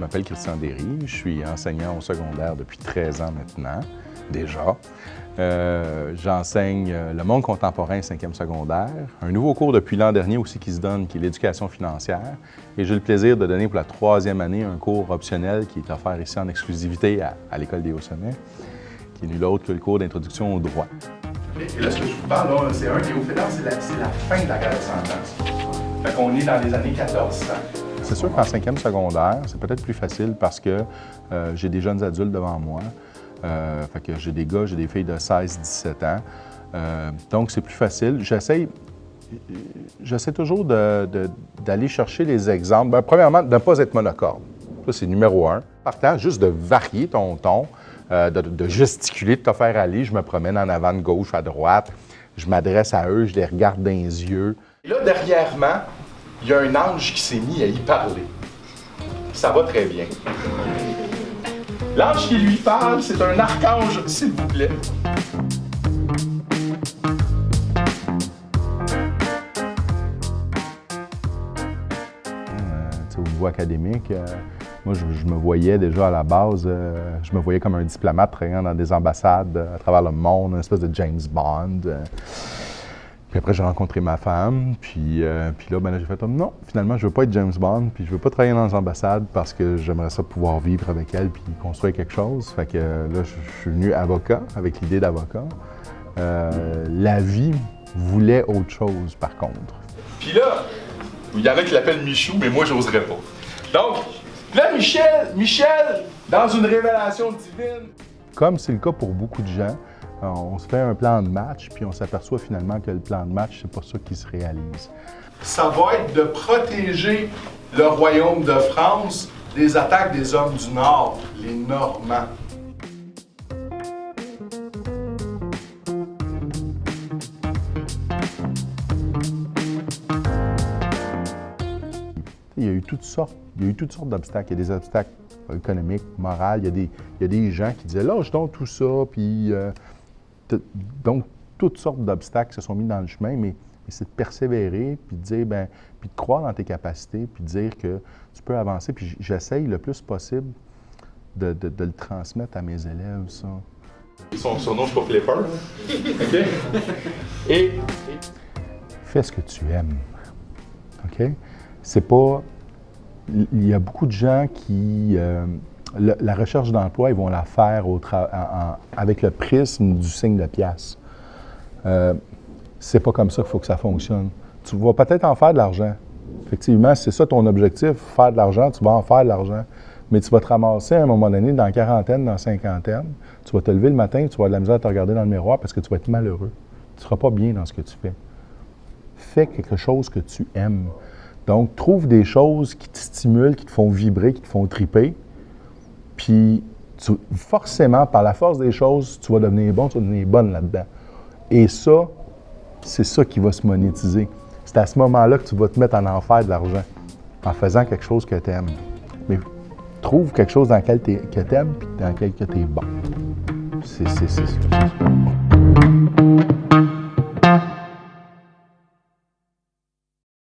m'appelle Christian Derry, je suis enseignant au secondaire depuis 13 ans maintenant, déjà. J'enseigne le monde contemporain 5e secondaire, un nouveau cours depuis l'an dernier aussi qui se donne, qui est l'éducation financière. Et j'ai le plaisir de donner pour la 3e année un cours optionnel qui est offert ici en exclusivité à l'École des Hauts-Sommets, qui est nul autre que le cours d'introduction au droit. Et là, ce que je vous parle, là, c'est un des hauts fédères, c'est la fin de la guerre de 100 ans. Fait qu'on est dans les années 1400. C'est sûr qu'en 5e secondaire, c'est peut-être plus facile parce que j'ai des jeunes adultes devant moi. Fait que j'ai des gars, j'ai des filles de 16-17 ans. Donc, c'est plus facile. J'essaie toujours d'aller chercher les exemples. Bien, premièrement, de ne pas être monocorde. Ça, c'est numéro 1. Partant, juste de varier ton ton, de gesticuler, de te faire aller. Je me promène en avant, de gauche, à droite. Je m'adresse à eux, je les regarde dans les yeux. Et là, derrièreement, il y a un ange qui s'est mis à y parler. Ça va très bien. L'ange qui lui parle, c'est un archange, s'il vous plaît. Au niveau académique, moi, je me voyais déjà à la base, je me voyais comme un diplomate travaillant dans des ambassades à travers le monde, une espèce de James Bond. Puis après, j'ai rencontré ma femme, puis là, j'ai fait non, finalement, je veux pas être James Bond, puis je veux pas travailler dans les ambassades parce que j'aimerais ça pouvoir vivre avec elle puis construire quelque chose. Fait que là, je suis venu avocat, avec l'idée d'avocat. La vie voulait autre chose, par contre. Puis là, il y en a qui l'appellent Michou, mais moi, j'oserais pas. Donc, là, Michel, dans une révélation divine. Comme c'est le cas pour beaucoup de gens, on se fait un plan de match, puis on s'aperçoit finalement que le plan de match, c'est pas ça qui se réalise. Ça va être de protéger le royaume de France des attaques des hommes du Nord, les Normands. Il y a eu toutes sortes d'obstacles. Il y a des obstacles économiques, moraux. Il y a des gens qui disaient « lâche donc tout ça », puis donc toutes sortes d'obstacles se sont mis dans le chemin, mais c'est de persévérer, puis de dire, puis de croire dans tes capacités, puis de dire que tu peux avancer. Puis j'essaye le plus possible de le transmettre à mes élèves, ça. Son surnom, c'est pas Flipper, OK? Et fais ce que tu aimes, OK? C'est pas... Il y a beaucoup de gens qui... la recherche d'emploi, ils vont la faire avec le prisme du signe de pièce. C'est pas comme ça qu'il faut que ça fonctionne. Tu vas peut-être en faire de l'argent. Effectivement, c'est ça ton objectif, faire de l'argent, tu vas en faire de l'argent. Mais tu vas te ramasser à un moment donné, dans la quarantaine, dans la cinquantaine, tu vas te lever le matin, tu vas avoir de la misère à te regarder dans le miroir parce que tu vas être malheureux. Tu ne seras pas bien dans ce que tu fais. Fais quelque chose que tu aimes. Donc, trouve des choses qui te stimulent, qui te font vibrer, qui te font triper. Puis, forcément, par la force des choses, tu vas devenir bon, tu vas devenir bonne là-dedans. Et ça, c'est ça qui va se monétiser. C'est à ce moment-là que tu vas te mettre en enfer de l'argent, en faisant quelque chose que tu aimes. Mais trouve quelque chose dans lequel que tu aimes, puis dans lequel tu es bon. C'est ça.